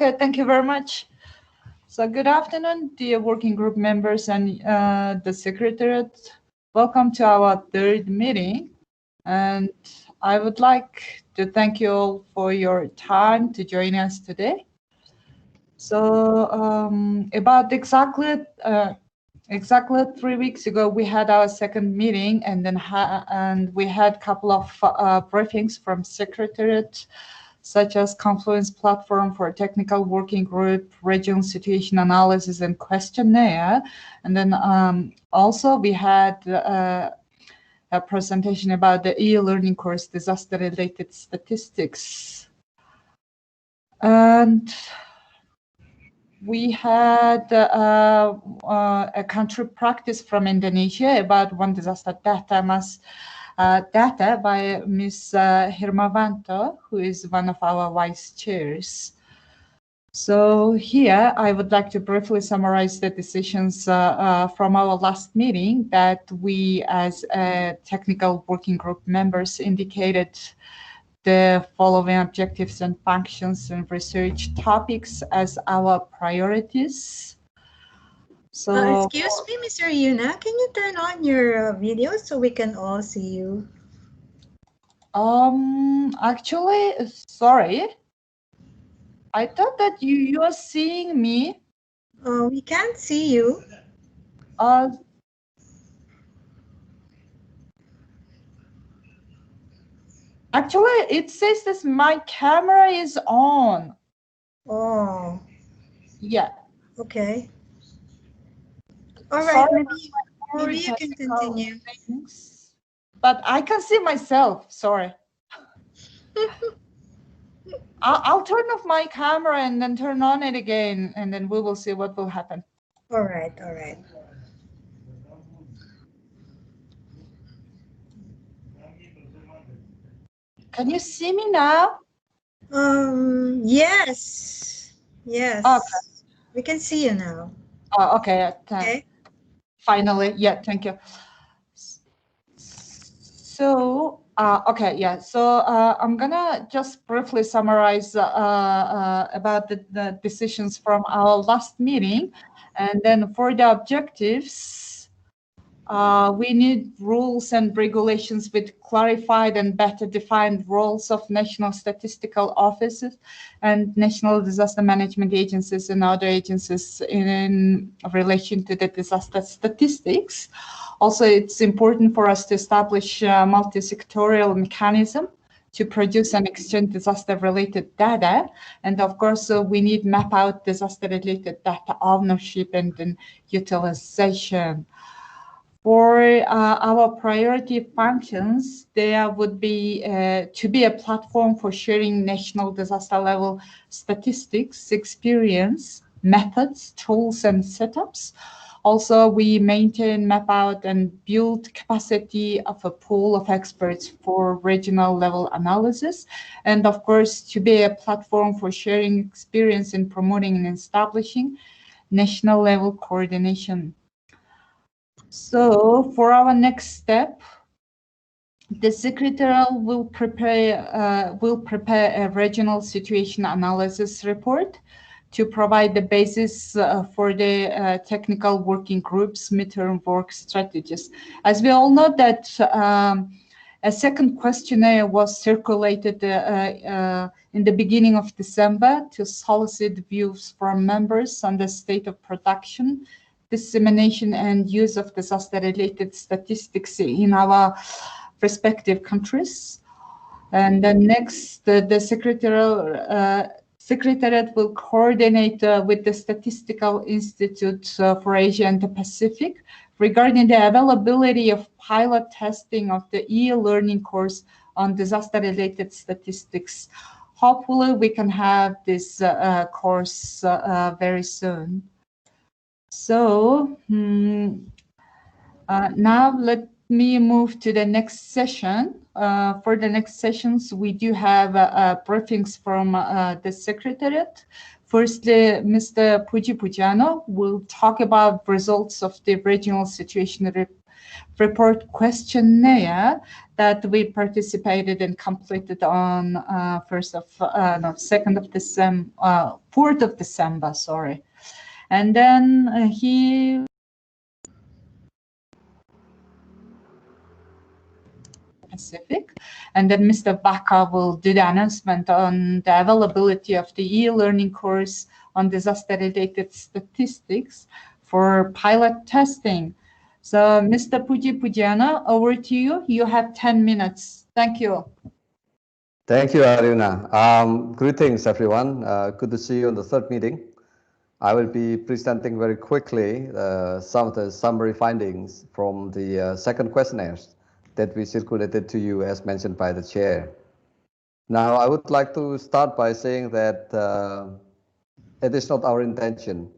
Okay, thank you very much. So good afternoon, dear working group members and the Secretariat. Welcome to our third meeting. And I would like to thank you all for your time to join us today. So about exactly 3 weeks ago, we had our second meeting, and then we had a couple of briefings from Secretariat, such as Confluence Platform for Technical Working Group, Regional Situation Analysis, and Questionnaire. And then also we had a presentation about the e-learning course, Disaster-Related Statistics. And we had a country practice from Indonesia about one disaster data by Ms. Hirmavanto, who is one of our vice chairs. So here I would like to briefly summarize the decisions from our last meeting that we as technical working group members indicated the following objectives and functions and research topics as our priorities. So, excuse me, Mr. Yuna, can you turn on your video so we can all see you? Actually, sorry. I thought that you are seeing me. We can't see you. Actually, it says that my camera is on. Oh. Yeah. Okay. All right, Sorry, maybe you can continue. Things, but I can see myself, sorry. I'll turn off my camera and then turn on it again, and then we will see what will happen. All right, all right. Can you see me now? Yes. Yes. Okay. We can see you now. Oh, okay. Okay. Finally, yeah, thank you. So, okay, yeah. So I'm gonna just briefly summarize about the decisions from our last meeting, and then for the objectives, we need rules and regulations with clarified and better defined roles of national statistical offices and national disaster management agencies and other agencies in relation to the disaster statistics. Also, it's important for us to establish a multi-sectorial mechanism to produce and exchange disaster-related data. And of course, we need map out disaster-related data ownership and then utilization. For our priority functions, there would be to be a platform for sharing national disaster level statistics, experience, methods, tools, and setups. Also, we maintain, map out, and build capacity of a pool of experts for regional level analysis. And of course, to be a platform for sharing experience in promoting and establishing national level coordination. So for our next step, the Secretariat will prepare a regional situation analysis report to provide the basis for the technical working groups midterm work strategies. As we all know that a second questionnaire was circulated in the beginning of December to solicit views from members on the state of production, dissemination and use of disaster-related statistics in our respective countries. And then next, the Secretariat will coordinate with the Statistical Institute for Asia and the Pacific regarding the availability of pilot testing of the e-learning course on disaster-related statistics. Hopefully, we can have this course very soon. So now let me move to the next session. For the next sessions, we do have briefings from the Secretariat. Firstly, Mr. Puji Pujiano will talk about results of the regional situation report questionnaire that we participated and completed on 2nd of December, 4th of December, sorry. And then he Pacific. And then Mr. Baka will do the announcement on the availability of the e-learning course on disaster-related statistics for pilot testing. So, Mr. Puji Pujiana, over to you. You have 10 minutes. Thank you. Thank you, Aruna. Greetings, everyone. Good to see you on the third meeting. I will be presenting very quickly some of the summary findings from the second questionnaires that we circulated to you as mentioned by the chair. Now, I would like to start by saying that it is not our intention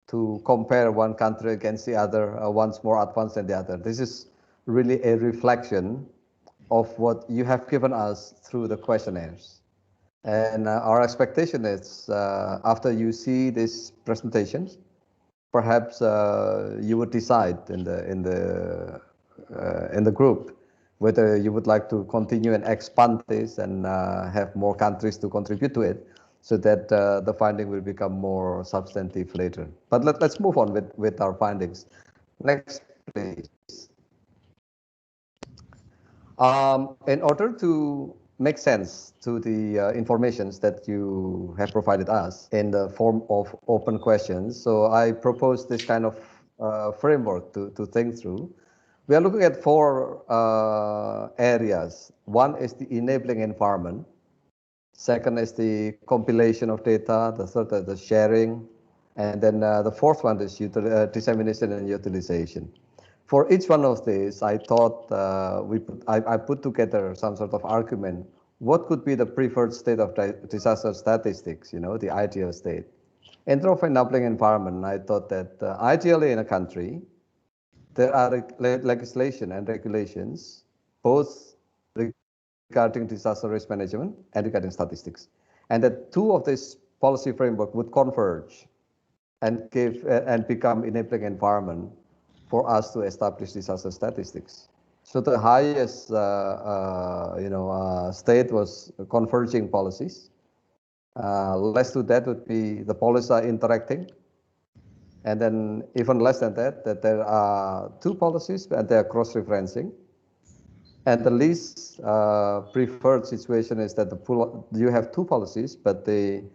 to compare one country against the other, one's more advanced than the other. This is really a reflection of what you have given us through the questionnaires. And our expectation is after you see these presentations, perhaps you would decide in the group whether you would like to continue and expand this and have more countries to contribute to it, so that the finding will become more substantive later. But let's move on with our findings. Next, please. In order to make sense to the informations that you have provided us in the form of open questions, so I propose this kind of framework to think through. We are looking at four areas. One is the enabling environment. Second is the compilation of data. The third is the sharing. And then the fourth one is dissemination and utilization. For each one of these, I thought I put together some sort of argument. What could be the preferred state of disaster statistics, the ideal state? In terms of enabling environment, I thought that ideally in a country, there are legislation and regulations, both regarding disaster risk management and regarding statistics. And that two of this policy framework would converge and become enabling environment for us to establish disaster statistics. So the highest state was converging policies. Less to that would be the policies are interacting. And then even less than that there are two policies and they are cross-referencing. And the least preferred situation is that you have two policies, but they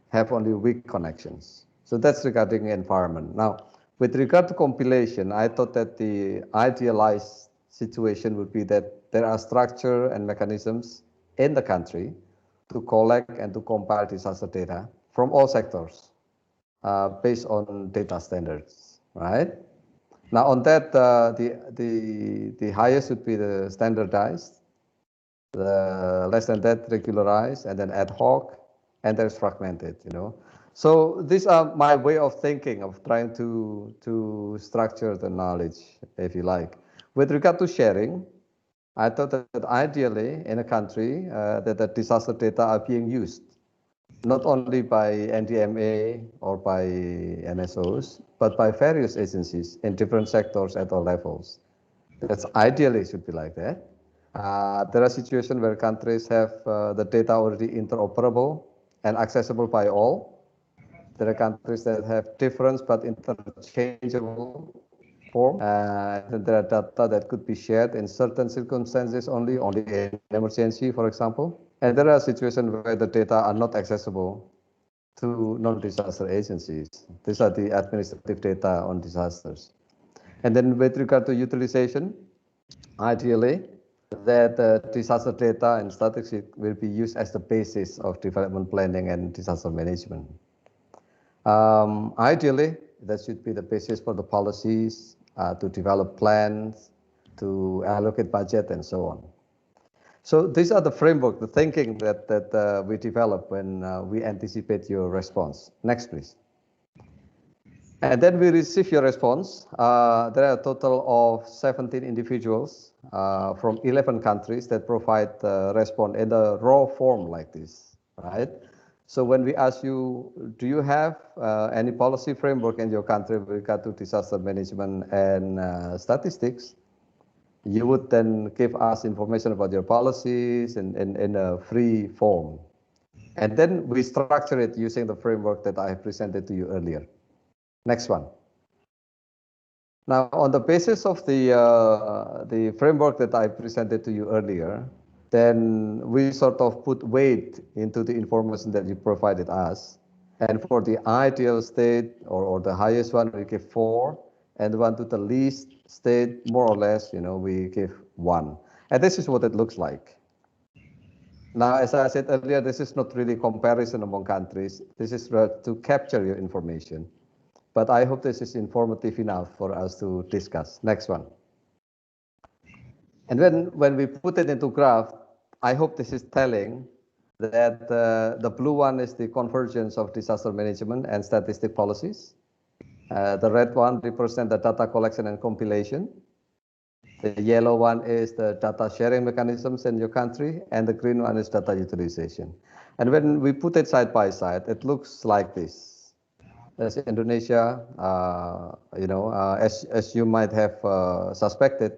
have only weak connections. So that's regarding environment. Now, with regard to compilation, I thought that the idealized situation would be that there are structure and mechanisms in the country to collect and to compile disaster data from all sectors based on data standards, right? Now on that, the highest would be the standardized, the less than that regularized, and then ad hoc, and there's fragmented, So these are my way of thinking of trying to structure the knowledge, if you like. With regard to sharing, I thought that ideally in a country that the disaster data are being used, not only by NDMA or by NSOs, but by various agencies in different sectors at all levels. That's ideally should be like that. There are situations where countries have the data already interoperable and accessible by all. There are countries that have different but interchangeable form. And there are data that could be shared in certain circumstances only in emergency, for example. And there are situations where the data are not accessible to non-disaster agencies. These are the administrative data on disasters. And then with regard to utilization, ideally, that disaster data and statistics will be used as the basis of development planning and disaster management. Ideally, that should be the basis for the policies, to develop plans, to allocate budget, and so on. So these are the framework, the thinking that we develop when we anticipate your response. Next, please. And then we receive your response. There are a total of 17 individuals from 11 countries that provide response in the raw form like this, right? So when we ask you, do you have any policy framework in your country with regard to disaster management and statistics, you would then give us information about your policies in a free form. And then we structure it using the framework that I presented to you earlier. Next one. Now, on the basis of the framework that I presented to you earlier, then we sort of put weight into the information that you provided us. And for the ideal state or the highest one, we give 4. And the one to the least state, more or less, we give 1. And this is what it looks like. Now, as I said earlier, this is not really comparison among countries. This is to capture your information. But I hope this is informative enough for us to discuss. Next one. And when we put it into graph, I hope this is telling that the blue one is the convergence of disaster management and statistic policies. The red one represents the data collection and compilation. The yellow one is the data sharing mechanisms in your country, and the green one is data utilization. And when we put it side by side, it looks like this. As Indonesia, as you might have suspected,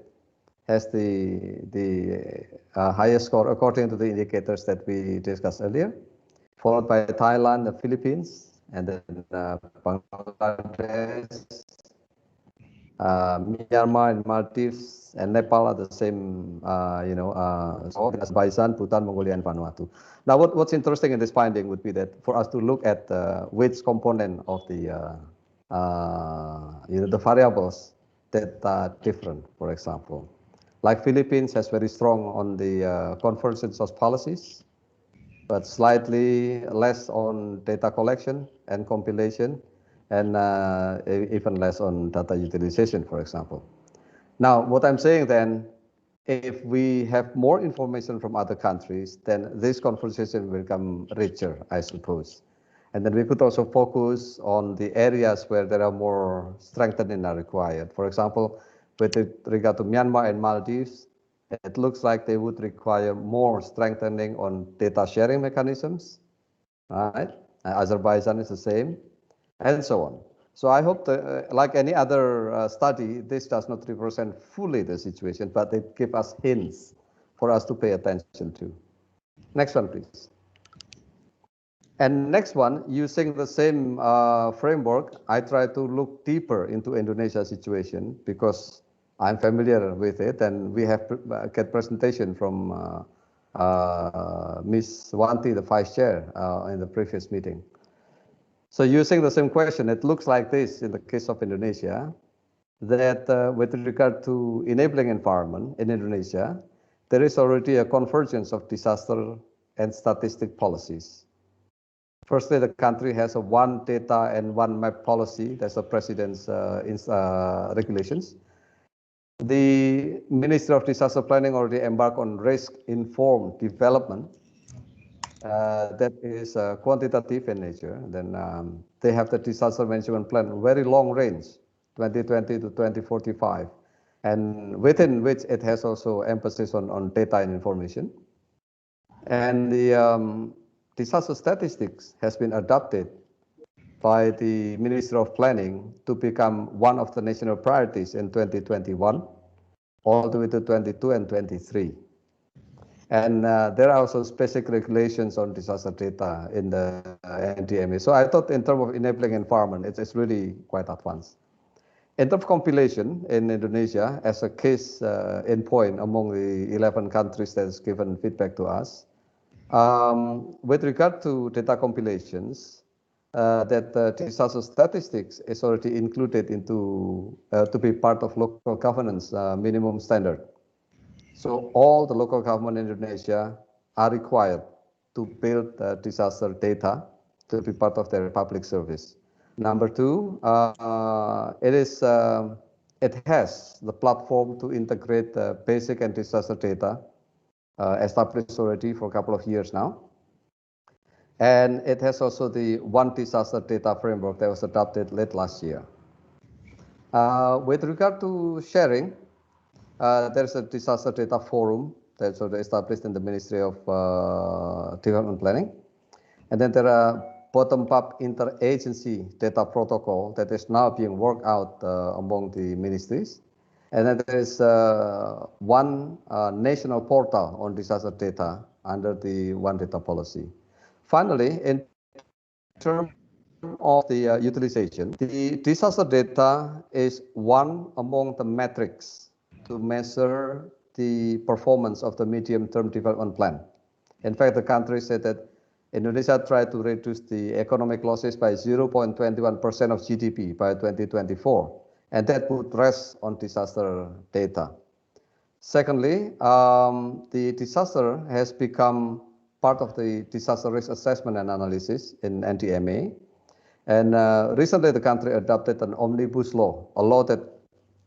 has the highest score according to the indicators that we discussed earlier, followed by Thailand, the Philippines, and then Bangladesh, Myanmar and Maldives and Nepal are the same, Azerbaijan, Bhutan, Mongolia, and Vanuatu. Now, what's interesting in this finding would be that for us to look at which component of the variables that are different, for example. Like Philippines has very strong on the convergence of policies, but slightly less on data collection and compilation, and even less on data utilization, for example. Now, what I'm saying then, if we have more information from other countries, then this conversation will become richer, I suppose. And then we could also focus on the areas where there are more strengthening are required. For example, with regard to Myanmar and Maldives, it looks like they would require more strengthening on data sharing mechanisms, right? Azerbaijan is the same, and so on. So I hope that, like any other study, this does not represent fully the situation, but it gives us hints for us to pay attention to. Next one, please. And next one, using the same framework, I try to look deeper into Indonesia's situation because I'm familiar with it, and we have get presentation from Ms. Wanti, the Vice Chair, in the previous meeting. So using the same question, it looks like this in the case of Indonesia, that with regard to enabling environment in Indonesia, there is already a convergence of disaster and statistic policies. Firstly, the country has a one data and one map policy. That's the president's regulations. The Ministry of Disaster Planning already embarked on risk-informed development. That is quantitative in nature. Then they have the disaster management plan, very long range, 2020 to 2045, and within which it has also emphasis on data and information. And the disaster statistics has been adopted by the Ministry of Planning to become one of the national priorities in 2021, all the way to 22 and 23. And there are also specific regulations on disaster data in the NDMA. So I thought in terms of enabling environment, it's really quite advanced. In terms of compilation in Indonesia, as a case in point among the 11 countries that has given feedback to us, with regard to data compilations, that disaster statistics is already included into to be part of local governance minimum standard. So all the local government in Indonesia are required to build disaster data to be part of their public service. Number two, it has the platform to integrate basic and disaster data established already for a couple of years now. And it has also the one disaster data framework that was adopted late last year. With regard to sharing, there's a disaster data forum that's already established in the Ministry of Development Planning. And then there are bottom-up interagency data protocol that is now being worked out among the ministries. And then there is one national portal on disaster data under the One Data policy. Finally, in terms of the utilization, the disaster data is one among the metrics to measure the performance of the medium-term development plan. In fact, the country said that Indonesia tried to reduce the economic losses by 0.21% of GDP by 2024, and that would rest on disaster data. Secondly, the disaster has become part of the disaster risk assessment and analysis in NDMA. And recently the country adopted an omnibus law, a law that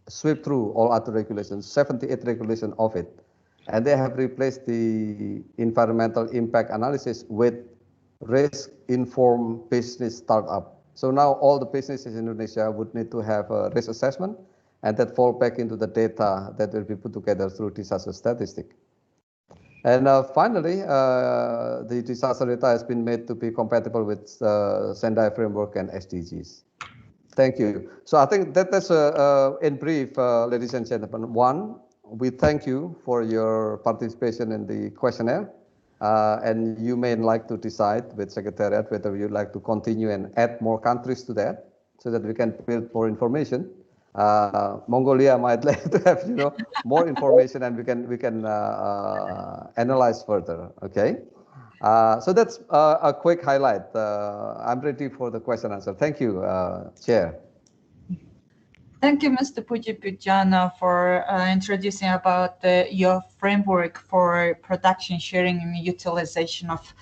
swept through all other regulations, 78 regulations of it. And they have replaced the environmental impact analysis with risk-informed business startup. So now all the businesses in Indonesia would need to have a risk assessment, and that fall back into the data that will be put together through disaster statistic. And finally, the disaster data has been made to be compatible with Sendai framework and SDGs. Thank you. So I think that's in brief, ladies and gentlemen. One, we thank you for your participation in the questionnaire. And you may like to decide with Secretariat whether you'd like to continue and add more countries to that so that we can build more information. Mongolia might like to have more information, and we can analyze further. Okay, so that's a quick highlight. I'm ready for the question answer. Thank you, Chair. Thank you, Mr. Puji Pujana, for introducing about your framework for production, sharing, and utilization of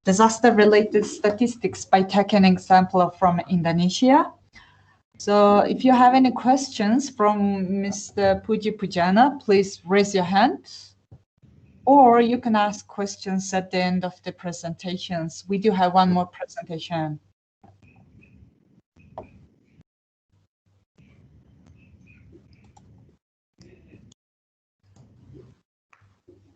disaster-related statistics by taking an example from Indonesia. So if you have any questions from Mr. Puji Pujana, please raise your hand, or you can ask questions at the end of the presentations. We do have one more presentation.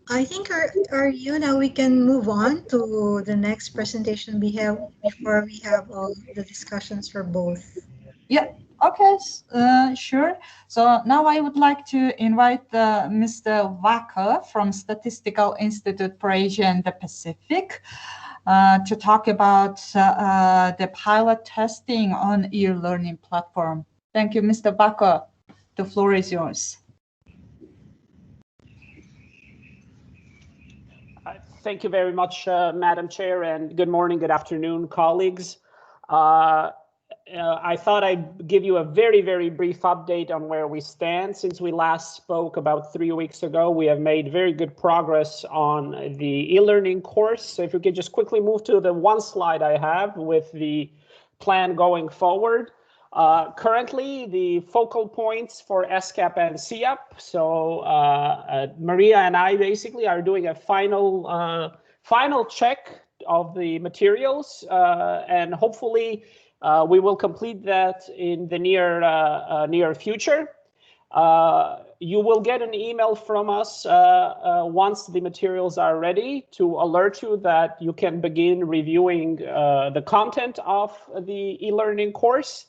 I think now we can move on to the next presentation we have before we have all the discussions for both. Yeah, okay, sure. So now I would like to invite Mr. Wacker from Statistical Institute for Asia and the Pacific to talk about the pilot testing on e-learning platform. Thank you, Mr. Wacker. The floor is yours. Thank you very much, Madam Chair, and good morning, good afternoon, colleagues. I thought I'd give you a very, very brief update on where we stand. Since we last spoke about 3 weeks ago, we have made very good progress on the e-learning course. So if you could just quickly move to the one slide I have with the plan going forward. Currently, the focal points for ESCAP and CEAP. So Maria and I basically are doing a final check of the materials, and hopefully we will complete that in the near future. You will get an email from us once the materials are ready to alert you that you can begin reviewing the content of the e-learning course.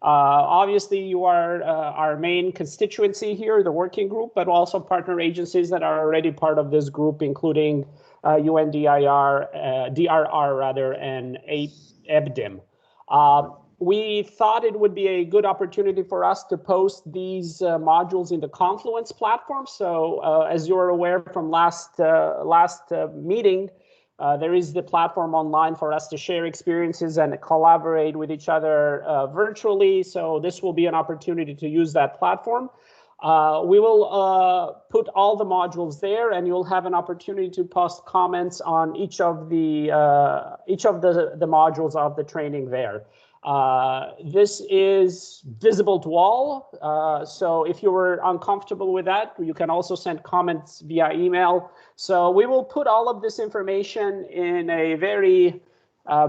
Obviously, you are our main constituency here, the working group, but also partner agencies that are already part of this group, including DRR and EBDIM. We thought it would be a good opportunity for us to post these modules in the Confluence platform. So as you're aware from last meeting, there is the platform online for us to share experiences and collaborate with each other virtually. So this will be an opportunity to use that platform. We will put all the modules there, and you'll have an opportunity to post comments on each of the modules of the training there. This is visible to all. So if you were uncomfortable with that, you can also send comments via email. So we will put all of this information in a very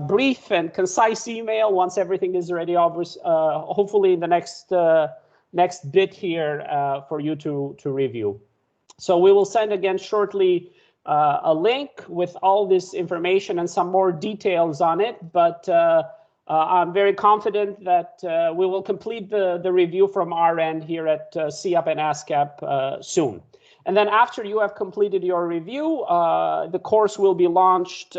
brief and concise email once everything is ready, hopefully in the next bit here for you to review. So we will send again shortly a link with all this information and some more details on it, but I'm very confident that we will complete the review from our end here at CEOP and ESCAP soon. And then after you have completed your review, the course will be launched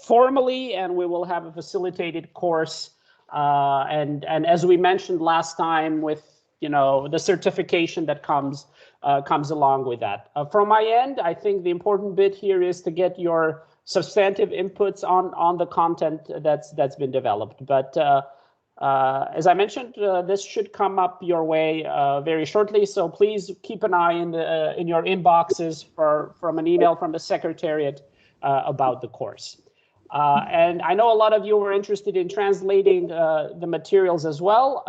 formally, and we will have a facilitated course. And as we mentioned last time, with the certification that comes along with that. From my end, I think the important bit here is to get your substantive inputs on the content that's been developed. But as I mentioned, this should come up your way very shortly. So please keep an eye in your inboxes from an email from the Secretariat about the course. And I know a lot of you were interested in translating the materials as well.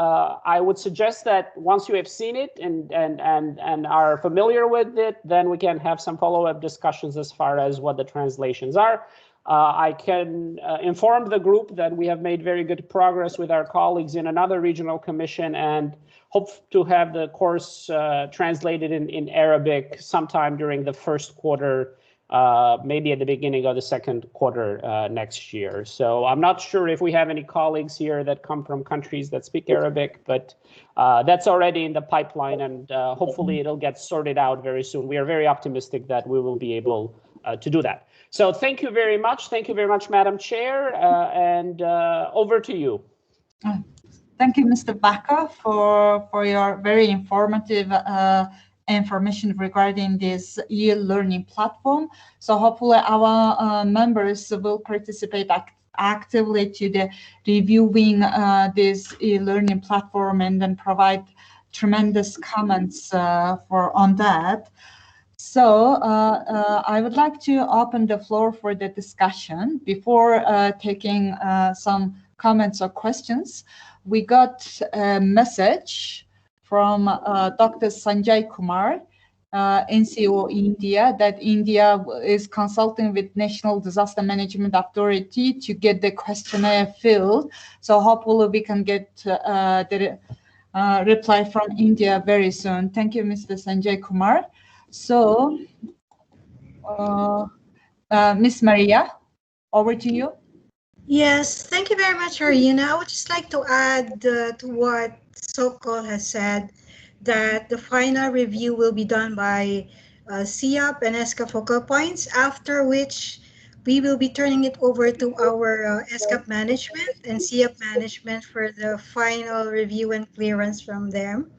I would suggest that once you have seen it and are familiar with it, then we can have some follow-up discussions as far as what the translations are. I can inform the group that we have made very good progress with our colleagues in another regional commission and hope to have the course translated in Arabic sometime during the first quarter, maybe at the beginning of the second quarter next year. So I'm not sure if we have any colleagues here that come from countries that speak Arabic, but that's already in the pipeline, and hopefully it'll get sorted out very soon. We are very optimistic that we will be able to do that. So thank you very much. Thank you very much, Madam Chair, and over to you. Thank you, Mr. Baca, for your very informative information regarding this e-learning platform. So hopefully our members will participate actively to the reviewing this e-learning platform and then provide tremendous comments on that. So I would like to open the floor for the discussion. Before taking some comments or questions, we got a message from Dr. Sanjay Kumar, NCO India, that India is consulting with National Disaster Management Authority to get the questionnaire filled. So hopefully we can get the reply from India very soon. Thank you, Mr. Sanjay Kumar. So, Miss Maria, over to you. Yes, thank you very much, Arina. I would just like to add to what Sokol has said, that the final review will be done by CEOP and ESCAP focal points, after which we will be turning it over to our ESCAP management and CEOP management for the final review and clearance from them.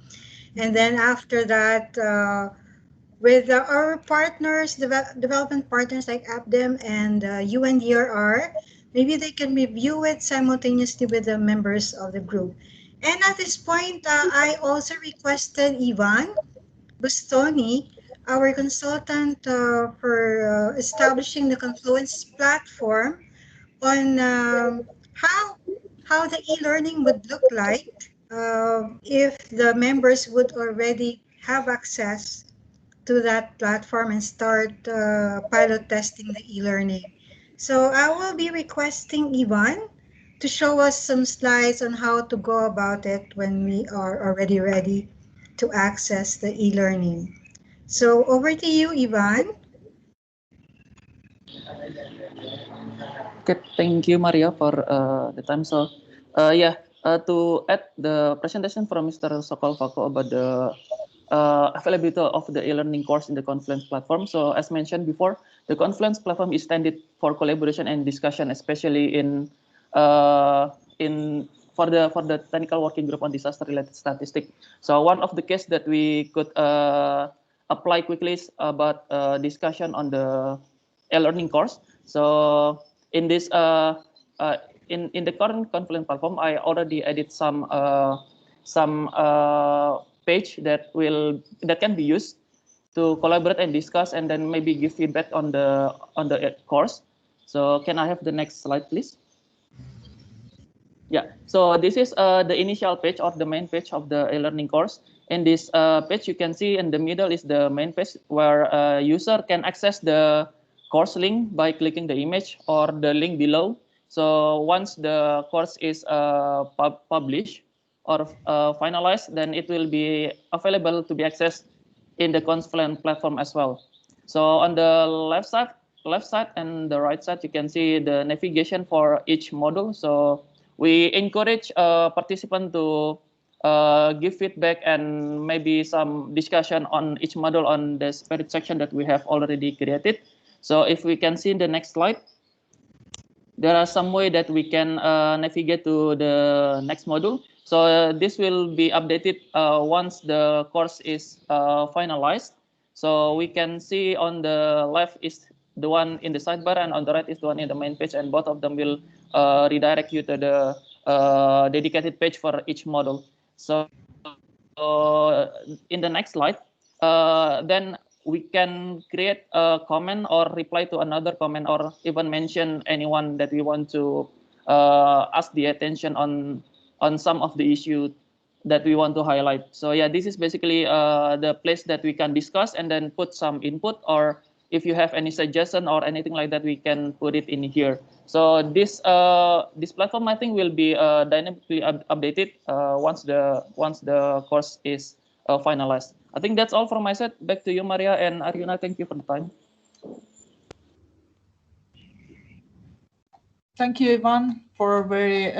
And then after that, with our partners, development partners like APDEM and UNDRR, maybe they can review it simultaneously with the members of the group. And at this point, I also requested Ivan Bustoni, our consultant for establishing the Confluence platform, on how the e-learning would look like if the members would already have access to that platform and start pilot testing the e-learning. So I will be requesting Ivan to show us some slides on how to go about it when we are already ready to access the e-learning. So over to you, Ivan. Okay, thank you, Maria, for the time. So, to add the presentation from Mr. Sokol Fako about the availability of the e-learning course in the Confluence platform. So, as mentioned before, the Confluence platform is intended for collaboration and discussion, especially for the technical working group on disaster-related statistics. So, one of the cases that we could apply quickly is about discussion on the e-learning course. So, in this in the current Confluence platform, I already added some page that can be used to collaborate and discuss, and then maybe give feedback on the course. So can I have the next slide, please? Yeah. So this is the initial page or the main page of the e-learning course. In this page, you can see in the middle is the main page where a user can access the course link by clicking the image or the link below. So once the course is published or finalized, then it will be available to be accessed in the Confluence platform as well. So on the left side and the right side, you can see the navigation for each module. So we encourage participants to give feedback and maybe some discussion on each module on the spirit section that we have already created. So if we can see in the next slide, there are some way that we can navigate to the next module. So this will be updated once the course is finalized. So we can see on the left is the one in the sidebar, and on the right is the one in the main page, and both of them will redirect you to the dedicated page for each module. So in the next slide, then we can create a comment or reply to another comment, or even mention anyone that we want to ask the attention on some of the issue that we want to highlight. So yeah, this is basically the place that we can discuss and then put some input, or if you have any suggestion or anything like that, we can put it in here. So this platform, I think, will be dynamically updated once the course is finalized. I think that's all from my side. Back to you, Maria and Aryuna. Thank you for the time. Thank you, Ivan, for a very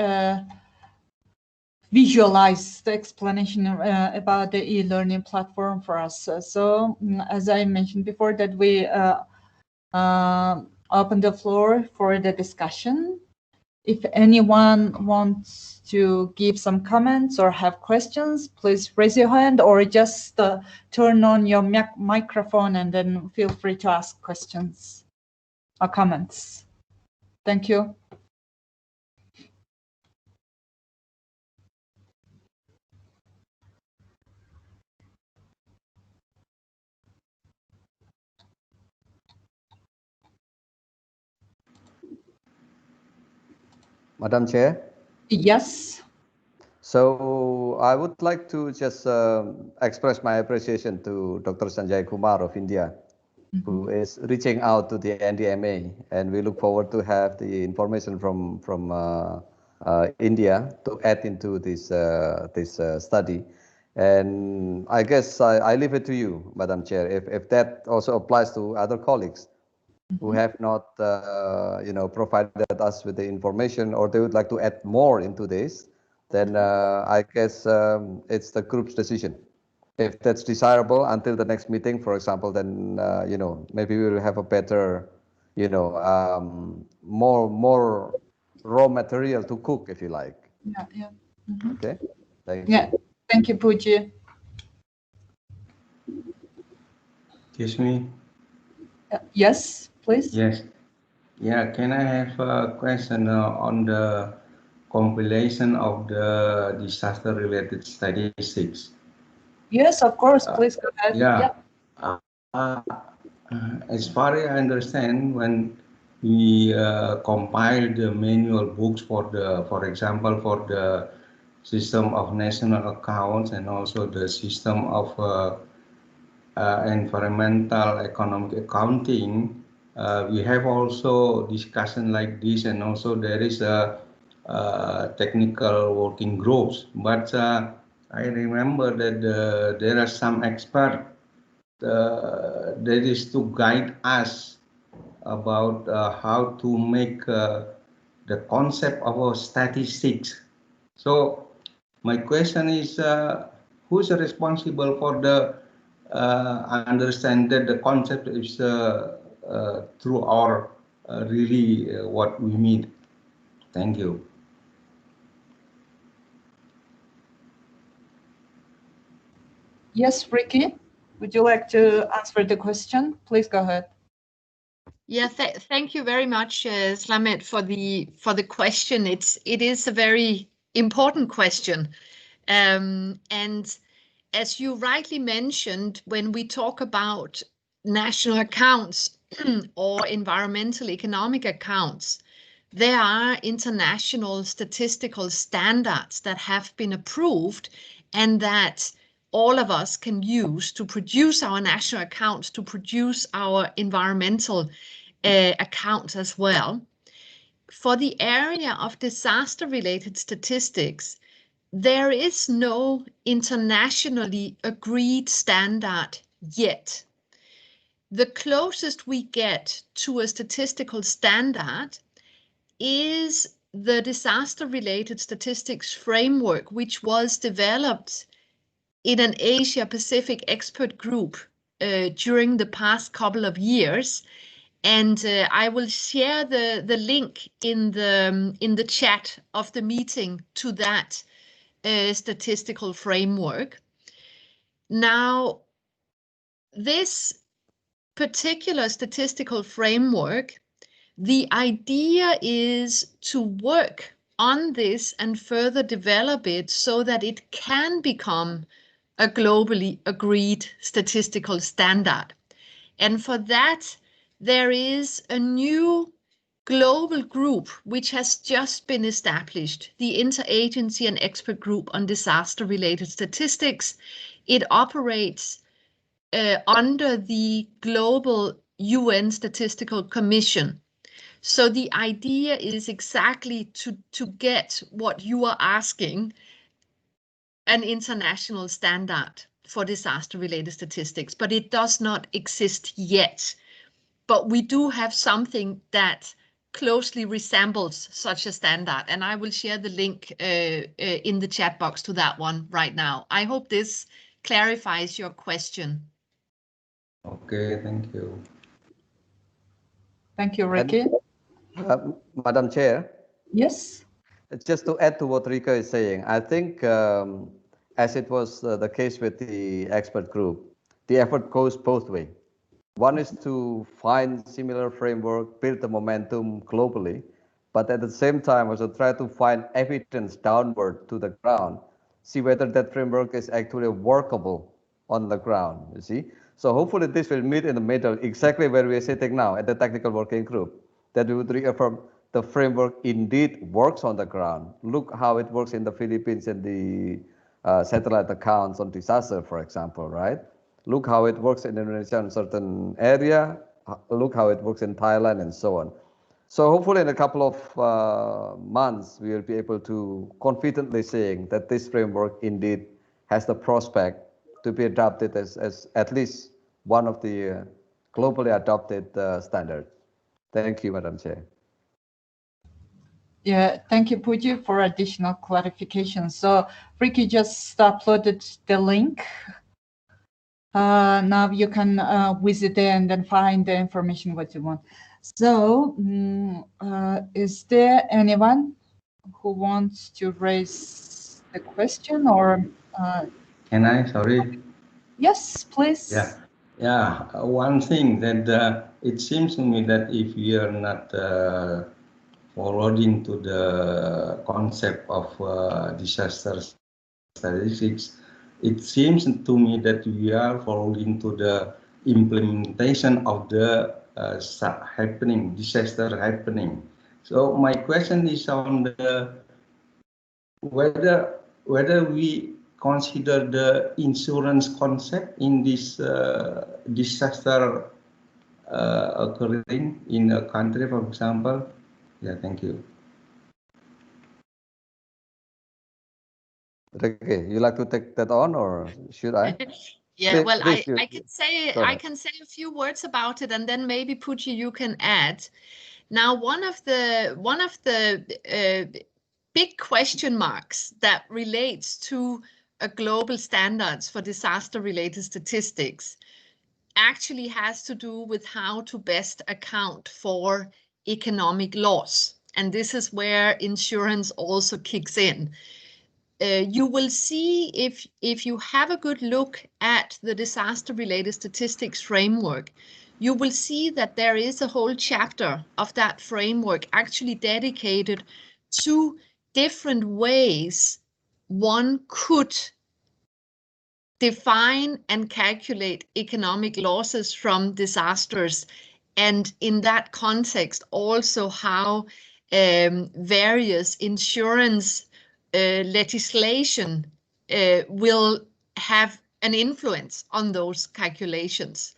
visualized explanation about the e-learning platform for us. So as I mentioned before, that we open the floor for the discussion. If anyone wants to give some comments or have questions, please raise your hand or just turn on your microphone, and then feel free to ask questions or comments. Thank you. Madam Chair? Yes. So I would like to just express my appreciation to Dr. Sanjay Kumar of India, who is reaching out to the NDMA, and we look forward to have the information from India to add into this study. And I guess I leave it to you, Madam Chair, if that also applies to other colleagues who have not provided us with the information, or they would like to add more into this, then I guess it's the group's decision. If that's desirable until the next meeting, for example, then maybe we will have a better, more raw material to cook, if you like. Yeah. Okay. Thank you. Thank you, Puji. Excuse me. Yes, please. Yes. Yeah. Can I have a question on the compilation of the disaster-related statistics? Yes, of course. Please go ahead. Yeah. As far as I understand, when we compile the manual books for example, for the system of national accounts and also the system of environmental economic accounting, we have also discussion like this, and also there is a technical working groups. But I remember that there are some experts that is to guide us about how to make the concept of our statistics. So my question is, who's responsible for the understand that the concept is through our really what we need? Thank you. Yes, Ricky, would you like to answer the question? Please go ahead. Yeah, thank you very much, Slamet, for the question. It is a very important question, and as you rightly mentioned, when we talk about national accounts or environmental economic accounts, there are international statistical standards that have been approved and that all of us can use to produce our national accounts, to produce our environmental accounts as well. For the area of disaster-related statistics, there is no internationally agreed standard yet. the closest we get to a statistical standard is the disaster-related statistics framework, which was developed in an Asia-Pacific expert group during the past couple of years. And I will share the link in the chat of the meeting to that statistical framework. Now, this particular statistical framework, the idea is to work on this and further develop it so that it can become a globally agreed statistical standard. And for that, there is a new global group which has just been established, the Interagency and Expert Group on Disaster-Related Statistics. It operates under the Global UN Statistical Commission. So the idea is exactly to get what you are asking, an international standard for disaster-related statistics, but it does not exist yet. But we do have something that closely resembles such a standard, and I will share the link in the chat box to that one right now. I hope this clarifies your question. Okay, thank you. Thank you, Ricky. Madam Chair? Yes? Just to add to what Rika is saying, I think as it was the case with the expert group, the effort goes both ways. One is to find similar framework, build the momentum globally, but at the same time also try to find evidence downward to the ground, see whether that framework is actually workable on the ground, you see. So hopefully this will meet in the middle, exactly where we are sitting now at the technical working group, that we would reaffirm the framework indeed works on the ground. Look how it works in the Philippines and the satellite accounts on disaster, for example, right? Look how it works in Indonesia in certain area. Look how it works in Thailand and so on. So hopefully in a couple of months, we will be able to confidently saying that this framework indeed has the prospect to be adopted as at least one of the globally adopted standards. Thank you, Madam Chair. Yeah, thank you, Puji, for additional clarification. So Ricky just uploaded the link. Now you can visit there and then find the information what you want. So is there anyone who wants to raise the question or? Can I? Sorry. Yes, please. Yeah. One thing that it seems to me that if we are not following to the concept of disaster statistics, it seems to me that we are following to the implementation of the disaster happening. So my question is on the whether we consider the insurance concept in this disaster occurring in a country, for example. Yeah, thank you. Okay, you like to take that on, or should I? Yeah, well, please, I can say a few words about it, and then maybe Puji, you can add. Now, one of the big question marks that relates to a global standards for disaster-related statistics actually has to do with how to best account for economic loss, and this is where insurance also kicks in. You will see if you have a good look at the disaster-related statistics framework, you will see that there is a whole chapter of that framework actually dedicated to different ways one could define and calculate economic losses from disasters, and in that context also how various insurance legislation will have an influence on those calculations.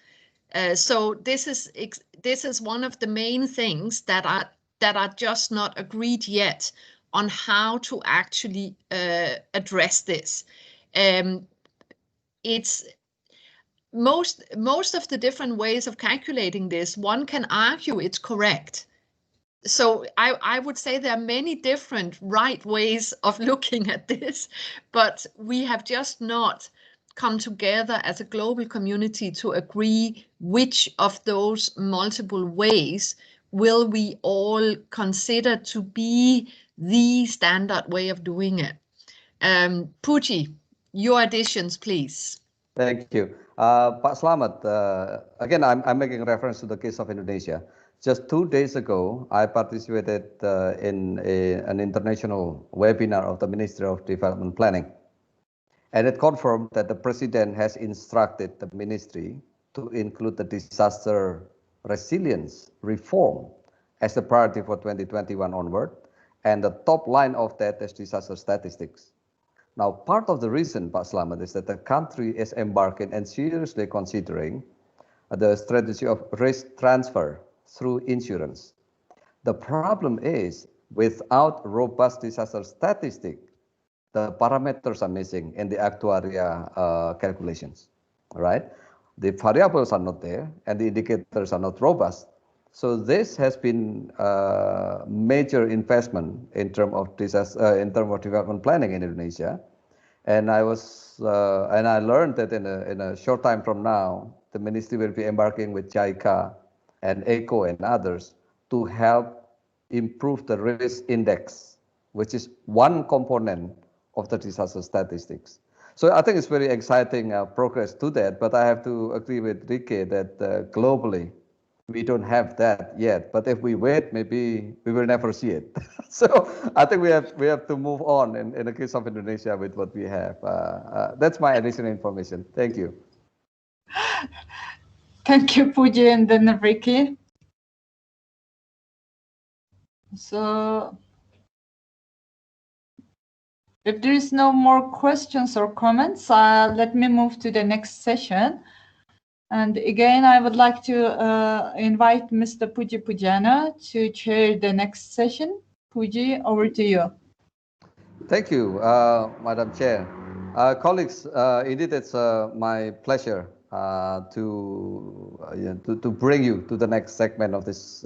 So this is one of the main things that are just not agreed yet on how to actually address this. It's most of the different ways of calculating this, one can argue it's correct. So I would say there are many different right ways of looking at this, but we have just not come together as a global community to agree which of those multiple ways will we all consider to be the standard way of doing it. Puji, your additions, please. Thank you. Pak Slamet, again, I'm making reference to the case of Indonesia. Just 2 days ago, I participated in an international webinar of the Ministry of Development Planning. And it confirmed that the President has instructed the ministry to include the disaster resilience reform as a priority for 2021 onward. And the top line of that is disaster statistics. Now, part of the reason, Pak Slamet, is that the country is embarking and seriously considering the strategy of risk transfer through insurance. The problem is, without robust disaster statistics, the parameters are missing in the actuarial calculations, right? The variables are not there and the indicators are not robust. So this has been a major investment in terms of development planning in Indonesia. And I learned that in a short time from now, the ministry will be embarking with JICA and ECO and others to help improve the risk index, which is one component of the disaster statistics. So I think it's very exciting progress to that, but I have to agree with Rike that globally, we don't have that yet. But if we wait, maybe we will never see it. So I think we have to move on in the case of Indonesia with what we have. That's my additional information. Thank you. Thank you, Puji and then Ricky. So if there is no more questions or comments, let me move to the next session. And again, I would like to invite Mr. Puji Pujana to chair the next session. Puji, over to you. Thank you, Madam Chair. Colleagues, indeed, it's my pleasure to bring you to the next segment of this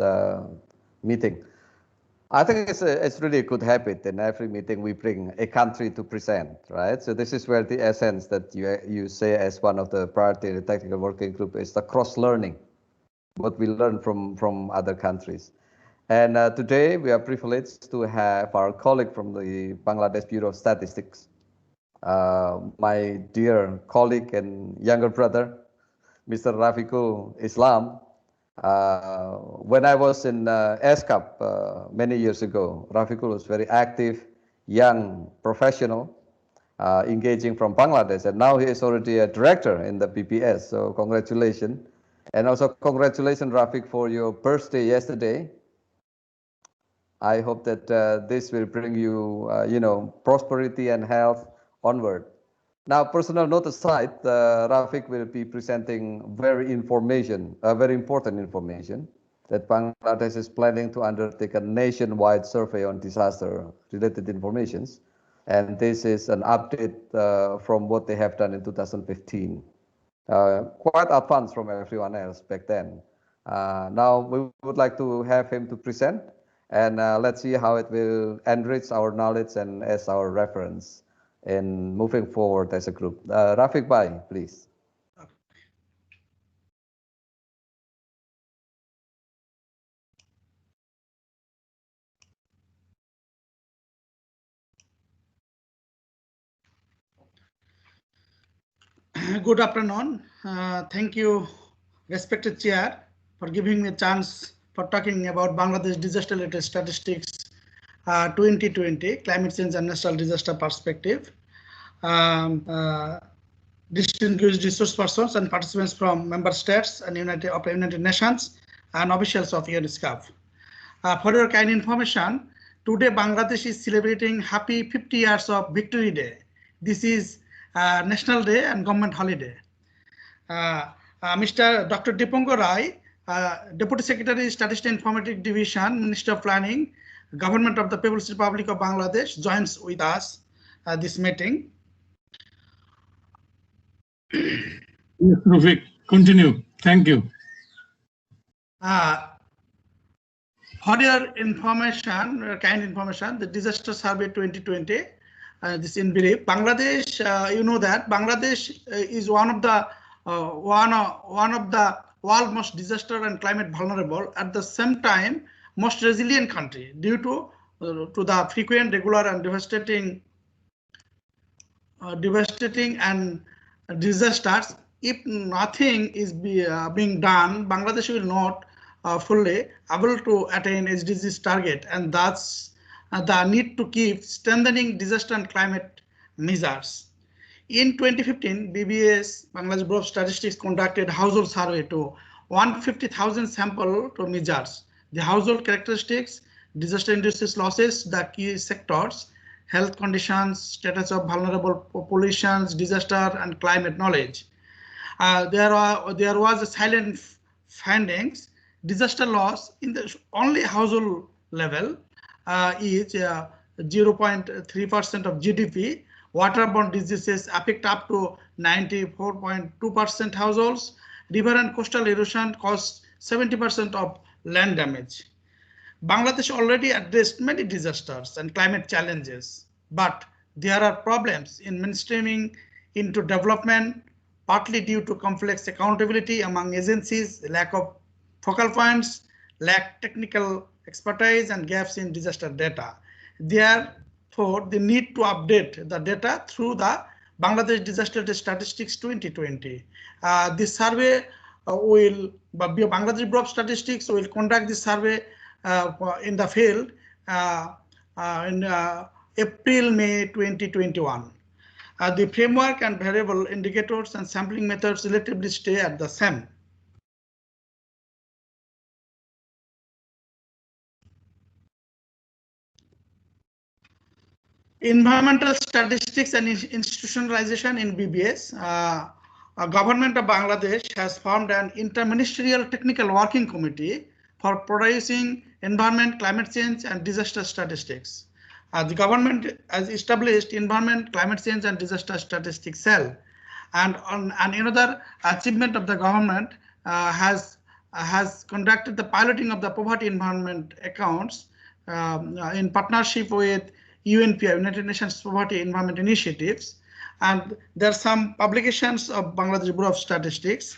meeting. I think it's really a good habit. In every meeting, we bring a country to present, right? So this is where the essence that you say as one of the priority in the technical working group is the cross-learning, what we learn from other countries. And today, we are privileged to have our colleague from the Bangladesh Bureau of Statistics, my dear colleague and younger brother, Mr. Rafiqul Islam. When I was in ESCAP many years ago, Rafiqul was very active, young professional, engaging from Bangladesh, and now he is already a director in the BPS. So congratulations, and also congratulations, Rafiq, for your birthday yesterday. I hope that this will bring you, prosperity and health onward. Now, personal note aside, Rafiq will be presenting very important information that Bangladesh is planning to undertake a nationwide survey on disaster-related informations. And this is an update from what they have done in 2015. Quite advanced from everyone else back then. Now, we would like to have him to present, and let's see how it will enrich our knowledge and as our reference in moving forward as a group. Rafiq Bhai, please. Good afternoon. Thank you, respected chair, for giving me a chance for talking about Bangladesh disaster-related statistics 2020, climate change and natural disaster perspective. Distinguished resource persons and participants from member states and United Nations and officials of ESCAP. For your kind information, today Bangladesh is celebrating happy 50 years of Victory Day. This is National Day and government holiday. Mr. Dr. Dipango Rai, Deputy Secretary, Statistics Informatics Division, Minister of Planning, Government of the People's Republic of Bangladesh, joins with us this meeting. Yes, Rufik, continue. Thank you. For your information, kind information, the disaster survey 2020, this in brief, Bangladesh, you know that Bangladesh is one of the world most disaster and climate vulnerable, at the same time most resilient country due to the frequent, regular and devastating and disasters. If nothing is being done, Bangladesh will not fully able to attain SDGs target, and that's the need to keep strengthening disaster and climate measures. In 2015, BBS, Bangladesh Bureau of Statistics, conducted household survey to 150,000 sample to measures the household characteristics, disaster-induced losses, the key sectors, health conditions, status of vulnerable populations, disaster and climate knowledge. There was a silent findings. Disaster loss in the only household level is 0.3% of GDP. Waterborne diseases affect up to 94.2% households. River and coastal erosion cause 70% of land damage. Bangladesh already addressed many disasters and climate challenges, but there are problems in mainstreaming into development, partly due to complex accountability among agencies, lack of focal points, lack technical expertise, and gaps in disaster data. Therefore, the need to update the data through the Bangladesh Disaster Statistics 2020. This survey Bangladesh Bureau of Statistics will conduct this survey in the field in April-May 2021. The framework and variable indicators and sampling methods relatively stay at the same. Environmental statistics and institutionalization in BBS. Government of Bangladesh has formed an interministerial technical working committee for producing environment, climate change, and disaster statistics. The government has established environment, climate change, and disaster statistics cell. And another achievement of the government has conducted the piloting of the poverty environment accounts in partnership with UNPI, United Nations Poverty Environment Initiatives. And there are some publications of Bangladesh Bureau of Statistics.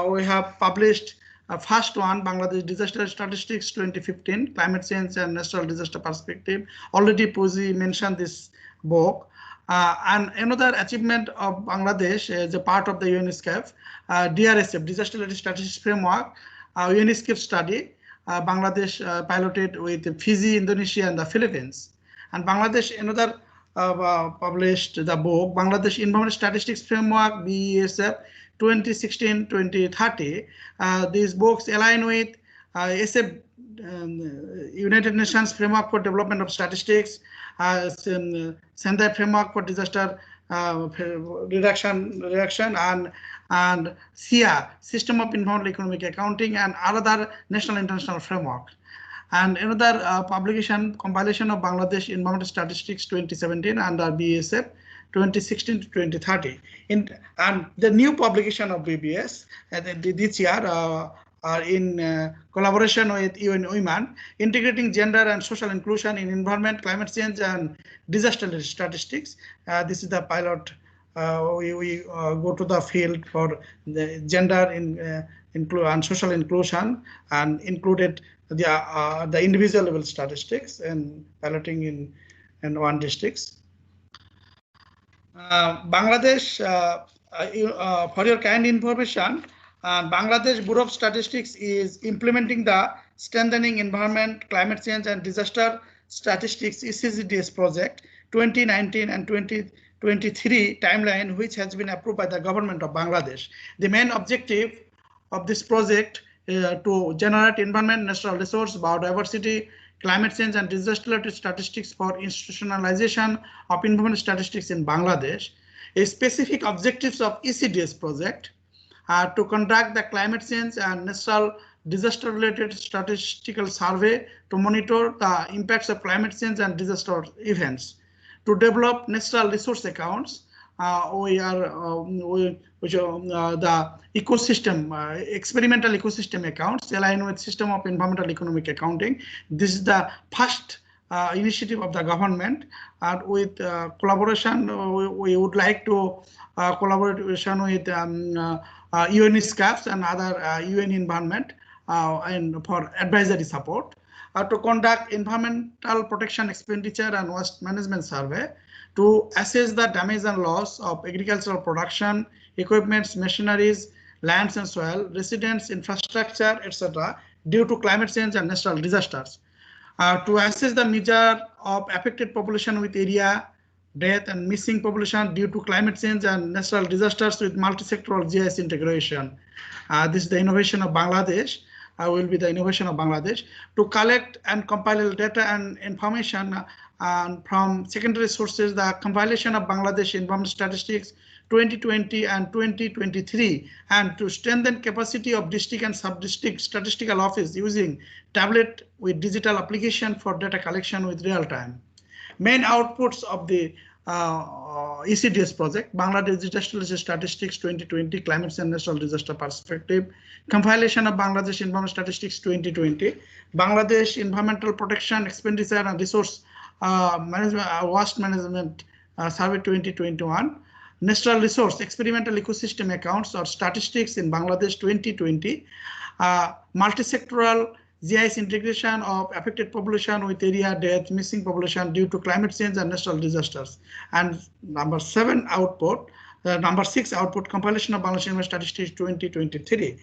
We have published first one, Bangladesh Disaster Statistics 2015, Climate Change and Natural Disaster Perspective. Already Puzi mentioned this book. And another achievement of Bangladesh is a part of the UNESCAP, DRSF, Disaster Related Statistics Framework, UNESCAP study, Bangladesh piloted with Fiji, Indonesia, and the Philippines. And Bangladesh, another published the book, Bangladesh Environment Statistics Framework, BESF 2016-2030. These books align with SF, United Nations Framework for Development of Statistics, Sendai Framework for Disaster Reduction, and SIA, System of Environmental Economic Accounting, and other national international framework. And another compilation of Bangladesh Environmental Statistics 2017 under BSF 2016-2030. And the new publication of BBS this year are in collaboration with UN Women, integrating gender and social inclusion in environment, climate change, and disaster statistics. This is the pilot. We go to the field for the gender and social inclusion, and included the individual level statistics and piloting in one districts. Bangladesh, for your kind information, Bangladesh Bureau of Statistics is implementing the Strengthening Environment, Climate Change and Disaster Statistics ECDS Project 2019 and 2023 timeline, which has been approved by the government of Bangladesh. The main objective of this project to generate environment, natural resource, biodiversity, climate change, and disaster-related statistics for institutionalization of environment statistics in Bangladesh. Specific objectives of ECDS project to conduct the climate change and natural disaster-related statistical survey to monitor the impacts of climate change and disaster events, to develop natural resource accounts the ecosystem, experimental ecosystem accounts align with system of environmental economic accounting. This is the first initiative of the government, and with collaboration, we would like to collaboration with ESCAP and other UN environment and for advisory support to conduct environmental protection expenditure and waste management survey to assess the damage and loss of agricultural production, equipments, machineries, lands and soil, residents, infrastructure, etc. due to climate change and natural disasters. To assess the measure of affected population with area, death and missing population due to climate change and natural disasters with multi-sectoral GIS integration. This is the innovation of Bangladesh. Will be the innovation of Bangladesh to collect and compile data and information from secondary sources, the compilation of Bangladesh environment statistics 2020 and 2023, and to strengthen capacity of district and sub-district statistical office using tablet with digital application for data collection with real time. Main outputs of the ECDS project: Bangladesh Disaster Statistics 2020, Climate and Natural Disaster Perspective, compilation of Bangladesh Environment Statistics 2020, Bangladesh Environmental Protection Expenditure and Resource Management, Waste Management Survey 2021, Natural Resource Experimental Ecosystem Accounts or Statistics in Bangladesh 2020, multi-sectoral GIS integration of affected population with area, death, missing population due to climate change and natural disasters. And number 6 output, compilation of Bangladesh Environment Statistics 2023.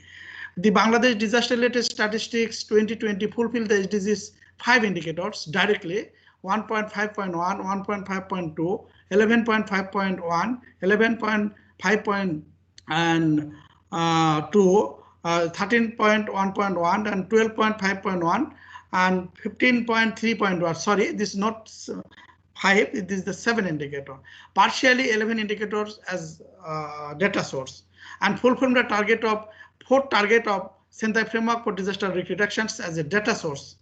The Bangladesh Disaster Related Statistics 2020 fulfill the SDGs 5 indicators directly: 1.5.1, 1.5.2, 11.5.1, 11.5.2, 13.1.1 and 12.5.1 and 15.3.1. Sorry, this is not 5, this is the 7 indicator. Partially 11 indicators as data source, and fulfill the target of 4th target of Sendai Framework for Disaster Risk Reductions as a data source.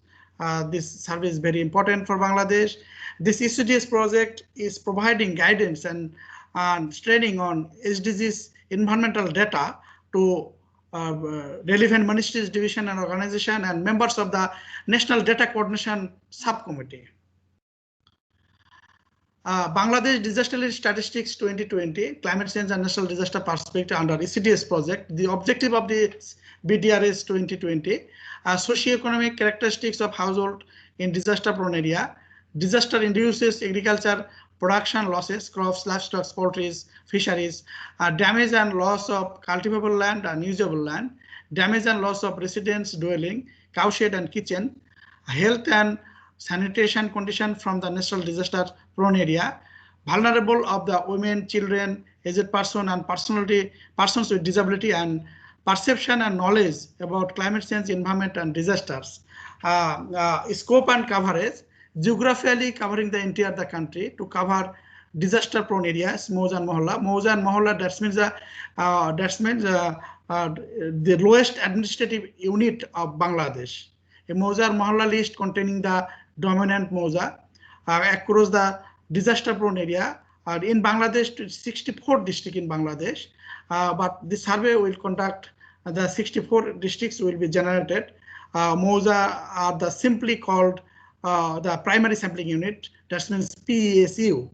This survey is very important for Bangladesh. This ECDS project is providing guidance and training on SDGs environmental data to relevant ministries, division and organization and members of the National Data Coordination Subcommittee. Bangladesh Disaster Statistics 2020, Climate Change and Natural Disaster Perspective under ECDS project. The objective of the BDRS 2020, socioeconomic characteristics of household in disaster-prone area, disaster induces agriculture production losses, crops, livestock, poultry, fisheries, damage and loss of cultivable land and usable land, damage and loss of residence dwelling, cowshed and kitchen, health and sanitation condition from the natural disaster prone area, vulnerable of the women, children, aged person and persons with disability, and perception and knowledge about climate change, environment and disasters. Scope and coverage, geographically covering the entire the country to cover disaster prone areas, Mauza and Mohalla. Mauza and Mohalla, that means the lowest administrative unit of Bangladesh. A Mauza and Mohalla list containing the dominant Mauza across the disaster prone area in Bangladesh, 64 districts in Bangladesh, but this survey will conduct the 64 districts will be generated. Mauza are the simply called the primary sampling unit, that means PESU,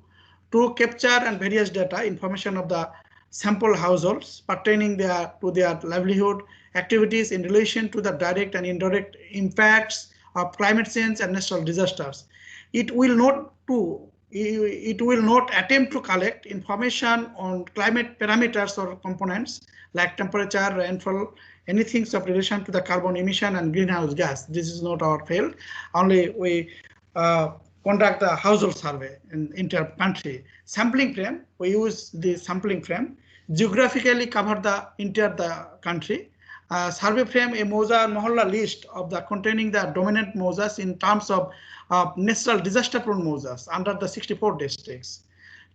to capture and various data information of the sample households pertaining to their livelihood activities in relation to the direct and indirect impacts of climate change and natural disasters. It will not attempt to collect information on climate parameters or components like temperature, rainfall, anything of relation to the carbon emission and greenhouse gas. This is not our field. Only we conduct the household survey in inter-country. Sampling frame, we use the sampling frame, geographically cover the entire the country. Survey frame, a Mauza and Mohalla list of the containing the dominant Mauzas in terms of natural disaster prone Mauzas under the 64 districts.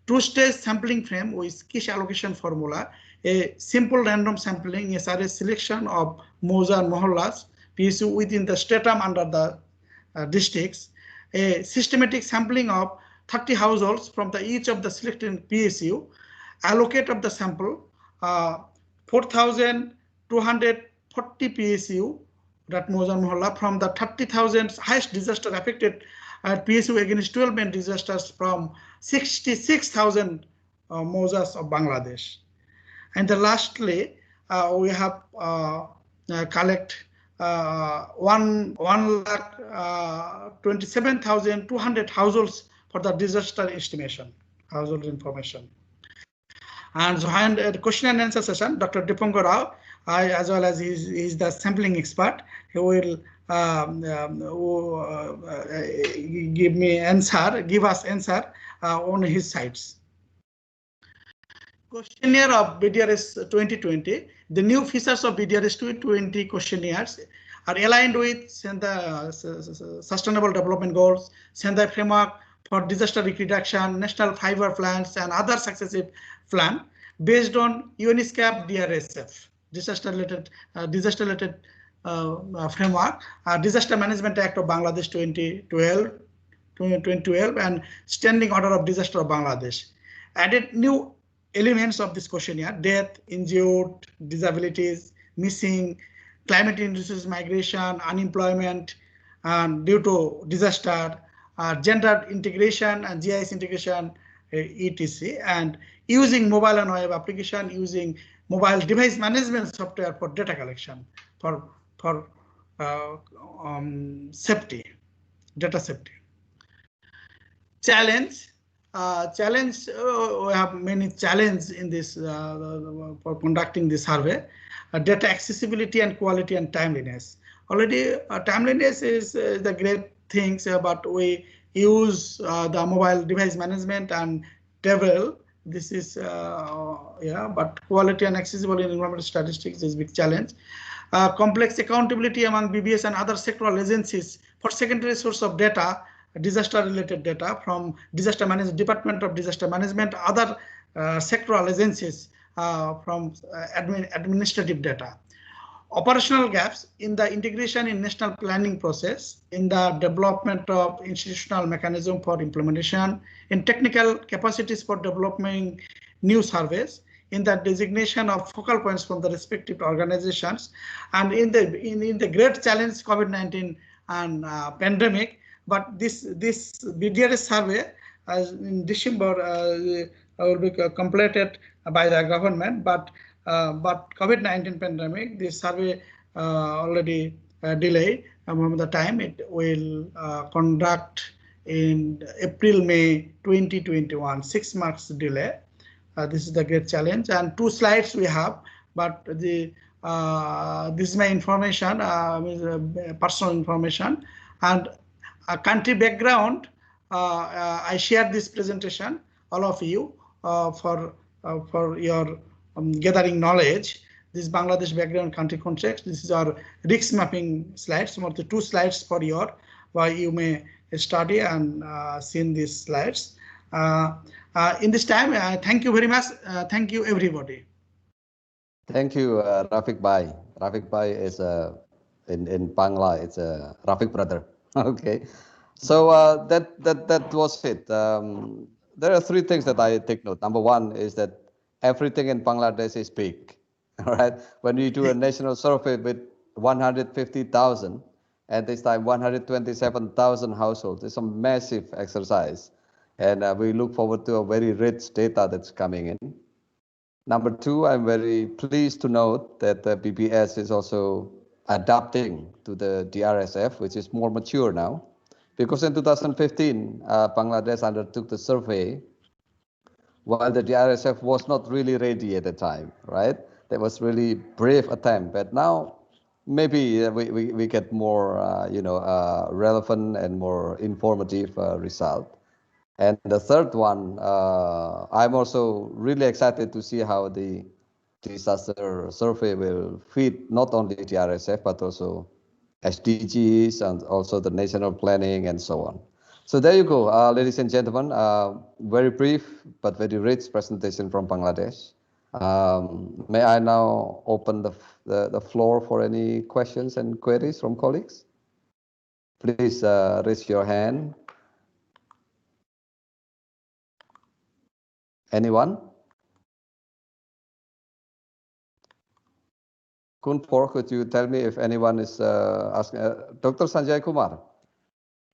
Two-stage sampling frame with Kish allocation formula, a simple random sampling SRS selection of Mauza and Mohallas PSU within the stratum under the districts, a systematic sampling of 30 households from the each of the selected PSU, allocate of the sample 4,240 PSU, that Mojan Mohalla, from the 30,000 highest disaster affected PSU against 12 main disasters from 66,000 Mozas of Bangladesh. And then lastly, we have collect 1,27,200 households for the disaster estimation, household information. And behind the question and answer session, Dr. Dipankar Rao, as well as he's the sampling expert, he will give us answer on his sites. Questionnaire of BDRS 2020. The new features of BDRS 2020 questionnaires are aligned with the Sustainable Development Goals, Sendai Framework for Disaster Risk Reduction, National Fiber Plans, and other successive plan based on ESCAP DRSF, disaster-related framework, Disaster Management Act of Bangladesh 2012, and Standing Order of Disaster of Bangladesh. Added new elements of this questionnaire: death, injured, disabilities, missing, climate-induced migration, unemployment due to disaster, gender integration and GIS integration, etc. And using mobile and web application, using mobile device management software for data collection, for safety, data safety. Challenge. We have many challenges in this for conducting this survey. Data accessibility and quality and timeliness. Already timeliness is the great things, but we use the mobile device management and table. This is but quality and accessible in environmental statistics is a big challenge. Complex accountability among BBS and other sectoral agencies for secondary source of data, disaster-related data from disaster management, Department of Disaster Management, other sectoral agencies from administrative data. Operational gaps in the integration in national planning process, in the development of institutional mechanism for implementation, in technical capacities for developing new surveys, in the designation of focal points from the respective organizations, and in the great challenge COVID-19 and pandemic. But this BDRS survey in December will be completed by the government, but COVID-19 pandemic, this survey already delayed. From the time it will conduct in April-May 2021, 6 months delay. This is the great challenge. And 2 slides we have, but this is my information, personal information, and country background. I shared this presentation, all of you, for your gathering knowledge. This Bangladesh background country context. This is our risk mapping slides. Some of the 2 slides for your, why you may study and see these slides. In this time, thank you very much. Thank you, everybody. Thank you, Rafiq Bhai. Rafiq Bhai is in Bangla. It's a Rafiq brother. Okay, so that was it. There are 3 things that I take note. Number 1 is that everything in Bangladesh is big. All right, when you do a national survey with 150,000, at this time 127,000 households, it's a massive exercise, and we look forward to a very rich data that's coming in. Number 2, I'm very pleased to note that the BBS is also adapting to the DRSF, which is more mature now, because in 2015, Bangladesh undertook the survey while the DRSF was not really ready at the time, right? That was really brave attempt, but now maybe we get more, relevant and more informative result. And the third one, I'm also really excited to see how the disaster survey will fit not only DRSF, but also SDGs and also the national planning and so on. So there you go, ladies and gentlemen, very brief but very rich presentation from Bangladesh. May I now open the floor for any questions and queries from colleagues? Please raise your hand. Anyone? Kunpor, could you tell me if anyone is asking? Dr. Sanjay Kumar,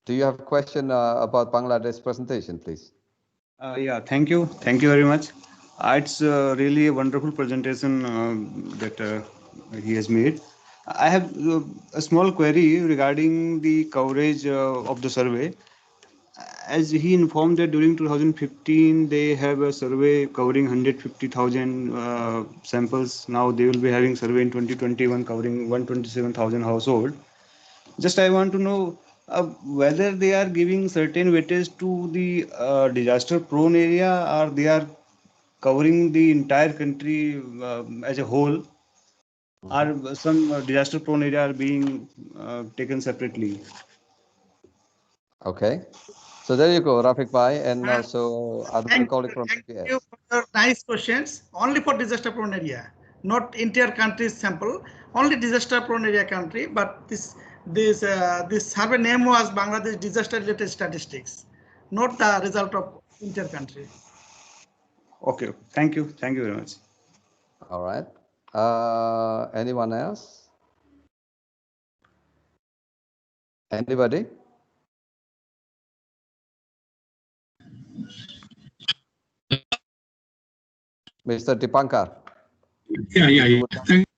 do you have a question about Bangladesh presentation, please? Yeah, thank you. Thank you very much. It's really a wonderful presentation that he has made. I have a small query regarding the coverage of the survey. As he informed that during 2015, they have a survey covering 150,000 samples. Now they will be having survey in 2021 covering 127,000 households. Just I want to know whether they are giving certain weightage to the disaster prone area, or they are covering the entire country as a whole, or some disaster prone area are being taken separately. Okay. So there you go, Rafiq Bhai, and also other colleague from Thank CPS. you for your nice questions. Only for disaster prone area, not entire country sample, only disaster prone area country, but this survey name was Bangladesh disaster related statistics, not the result of inter country. Okay, thank you very much. All right. Anyone else? Anybody? Mr. Dipankar. Yeah.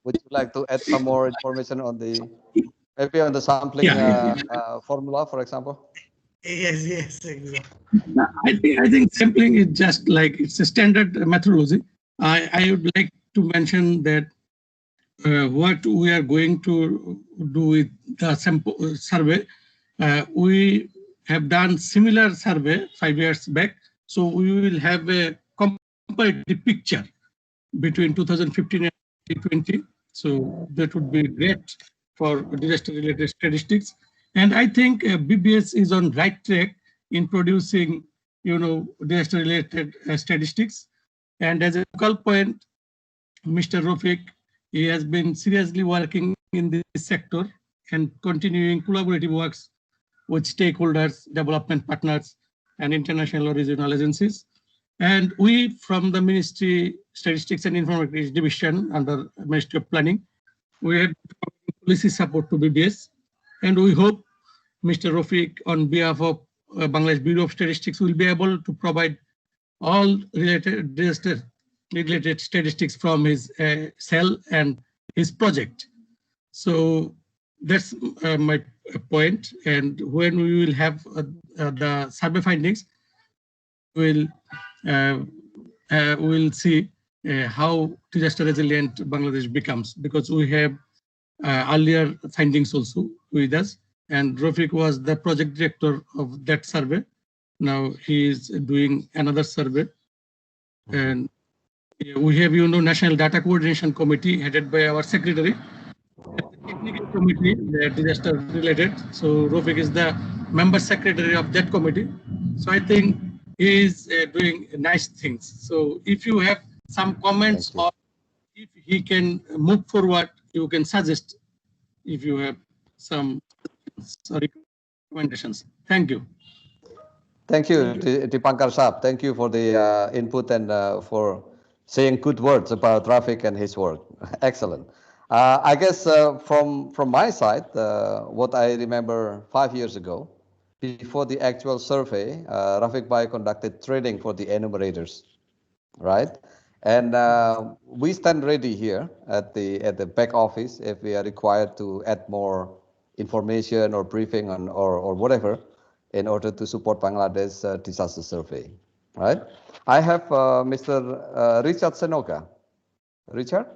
Would you like to add some more information on the, maybe on the sampling formula, for example? Yes, exactly. I think sampling is just like, it's a standard methodology. I would like to mention that what we are going to do with the sample survey, we have done similar survey 5 years back, so we will have a comparative picture between 2015 and 2020. So that would be great for disaster-related statistics. And I think BBS is on right track in producing, disaster-related statistics. And as a focal point, Mr. Rafiq, he has been seriously working in this sector and continuing collaborative works with stakeholders, development partners, and international or regional agencies. And we, from the Ministry Statistics and Informatics Division under Ministry of Planning, we have policy support to BBS. And we hope Mr. Rafiq, on behalf of Bangladesh Bureau of Statistics, will be able to provide all related disaster-related statistics from his cell and his project. So that's my point. And when we will have the survey findings, we'll see how disaster resilient Bangladesh becomes, because we have earlier findings also with us. And Rafiq was the project director of that survey. Now he is doing another survey. And we have, National Data Coordination Committee headed by our secretary. Technical committee, disaster related. So Rafiq is the member secretary of that committee. So I think he is doing nice things. So if you have some comments or if he can move forward, you can suggest if you have some recommendations. Thank you. Thank you, Dipankar Saab. Thank you for the input and for saying good words about Rafiq and his work. Excellent. I guess from my side, what I remember 5 years ago, before the actual survey, Rafiq Bhai conducted training for the enumerators, right? And we stand ready here at the back office if we are required to add more information or briefing on or whatever in order to support Bangladesh disaster survey, right? I have Mr. Richard Senoka. Richard?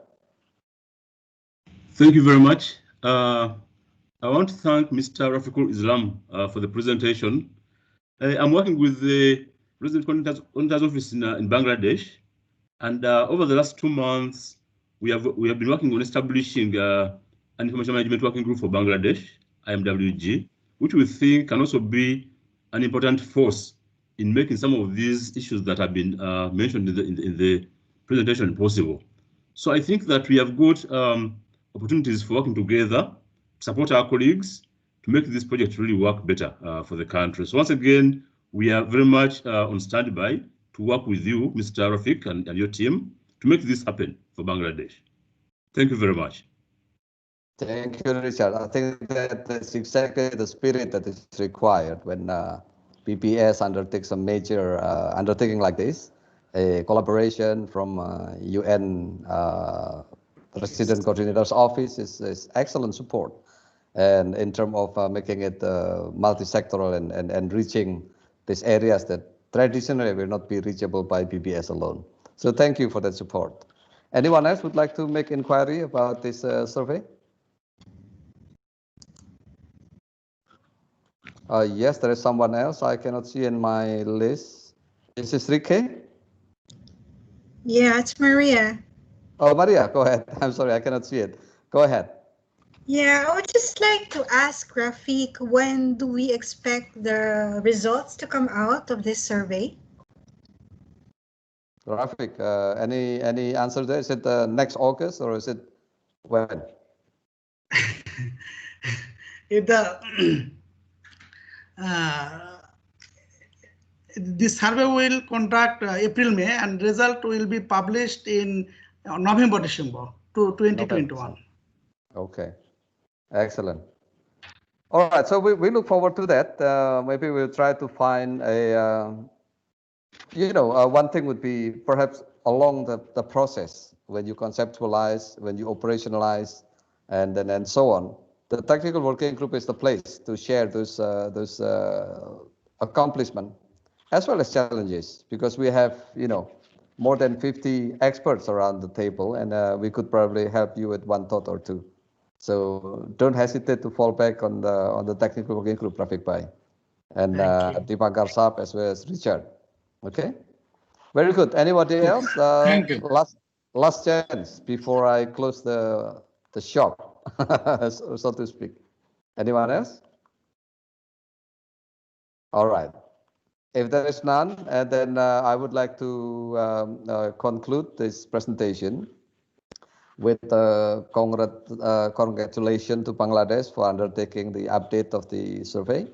Thank you very much. I want to thank Mr. Rafiqul Islam for the presentation. I'm working with the Resident Auditor's Office in Bangladesh, and over the last 2 months, we have been working on establishing an information management working group for Bangladesh, IMWG, which we think can also be an important force in making some of these issues that have been mentioned in the presentation possible. So I think that we have got opportunities for working together to support our colleagues to make this project really work better for the country. So once again, we are very much on standby to work with you, Mr. Rafiq, and your team to make this happen for Bangladesh. Thank you very much. Thank you, Richard. I think that's exactly the spirit that is required when BPS undertakes a major undertaking like this. A collaboration from UN Resident Coordinator's Office is excellent support. And in terms of making it multi-sectoral and reaching these areas that traditionally will not be reachable by BPS alone. So thank you for that support. Anyone else would like to make inquiry about this survey? Yes, there is someone else I cannot see in my list. Is this Rike? Yeah, it's Maria. Oh, Maria, go ahead. I'm sorry, I cannot see it. Go ahead. Yeah, I would just like to ask Rafiq, when do we expect the results to come out of this survey? Rafiq, any answer there? Is it next August or is it when? This survey will conduct April, May, and result will be published in November, December 2021. Okay, excellent. All right, so we look forward to that. Maybe we'll try to find a, one thing would be perhaps along the process when you conceptualize, when you operationalize, and so on. The technical working group is the place to share those accomplishments as well as challenges, because we have, more than 50 experts around the table, and we could probably help you with one thought or two. So don't hesitate to fall back on the technical working group, Rafiq Bhai, and Dipankar Saab as well as Richard. Okay, very good. Anybody else? Thank you. Last chance before I close the shop, so to speak. Anyone else? All right. If there is none, then I would like to conclude this presentation with congratulations to Bangladesh for undertaking the update of the survey.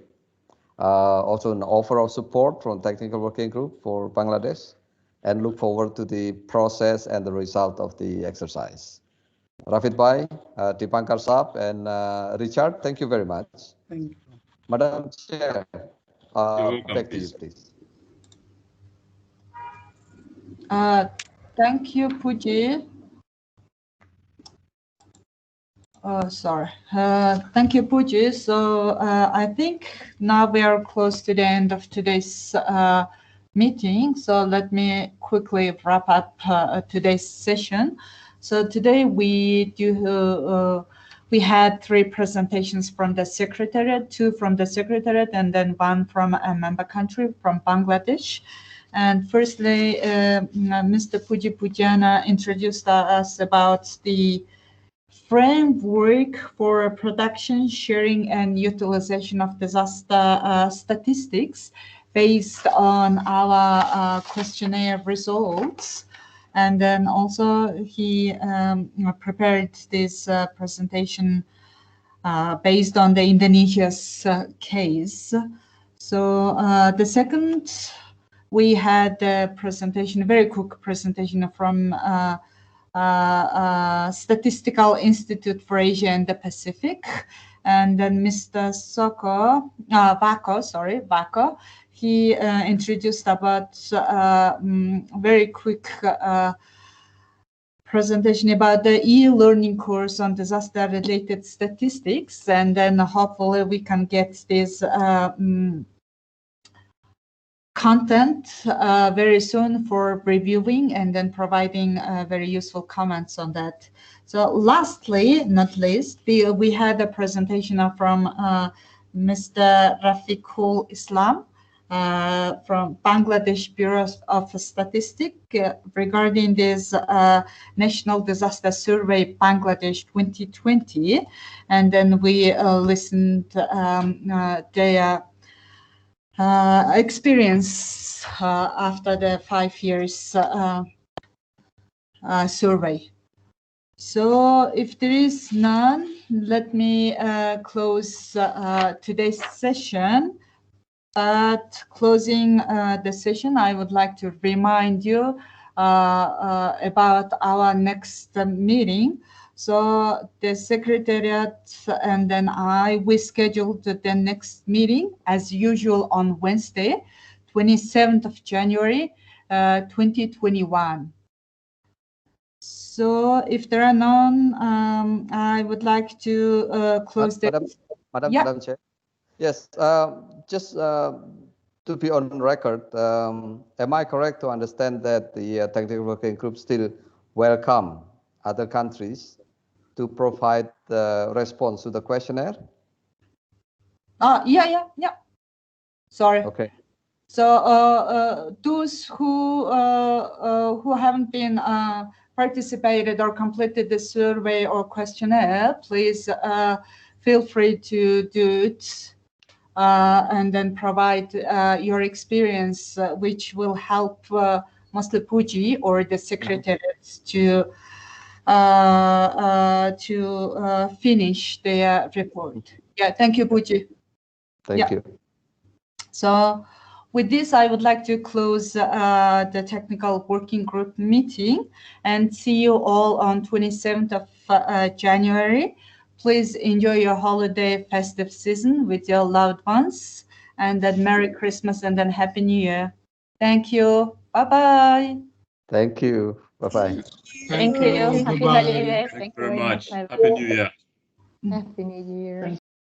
Also an offer of support from technical working group for Bangladesh, and look forward to the process and the result of the exercise. Rafid Bhai, Dipankar Saab, and Richard, thank you very much. Thank you. Madam Chair, welcome, back to you, please. please. Thank you, Puji. Sorry. Thank you, Puji. So I think now we are close to the end of today's meeting. So let me quickly wrap up today's session. So today we had 3 presentations from the Secretariat, 2 from the Secretariat, and then 1 from a member country, from Bangladesh. And firstly, Mr. Puji Pujana introduced us about the framework for production, sharing, and utilization of disaster statistics based on our questionnaire results. And then also he prepared this presentation based on the Indonesia's case. So the second, we had a presentation, a very quick presentation from Statistical Institute for Asia and the Pacific. And then Mr. Vako, he introduced about very quick presentation about the e-learning course on disaster-related statistics. And then hopefully we can get this content very soon for reviewing and then providing very useful comments on that. So lastly, not least, we had a presentation from Mr. Rafiqul Islam from Bangladesh Bureau of Statistics regarding this National Disaster Survey Bangladesh 2020. And then we listened their experience after the 5 years survey. So if there is none, let me close today's session. But closing the session, I would like to remind you about our next meeting. So the secretariat and then we scheduled the next meeting as usual on Wednesday, 27th of January, 2021. So if there are none, I would like to close Madam Chair. Yes, just to be on record, am I correct to understand that the technical working group still welcome other countries to provide the response to the questionnaire? Yeah. Sorry. Okay. So those who haven't been participated or completed the survey or questionnaire, please feel free to do it and then provide your experience, which will help Master Puji or the secretariat to finish their report. Yeah, thank you, Puji. Thank you. So with this, I would like to close the technical working group meeting and see you all on 27th of January. Please enjoy your holiday festive season with your loved ones, and then Merry Christmas and then Happy New Year. Thank you. Bye-bye. Thank you. Bye-bye. Thank you. Happy Bye-bye. holiday. Thank you very much. Happy New Year. Happy New Year.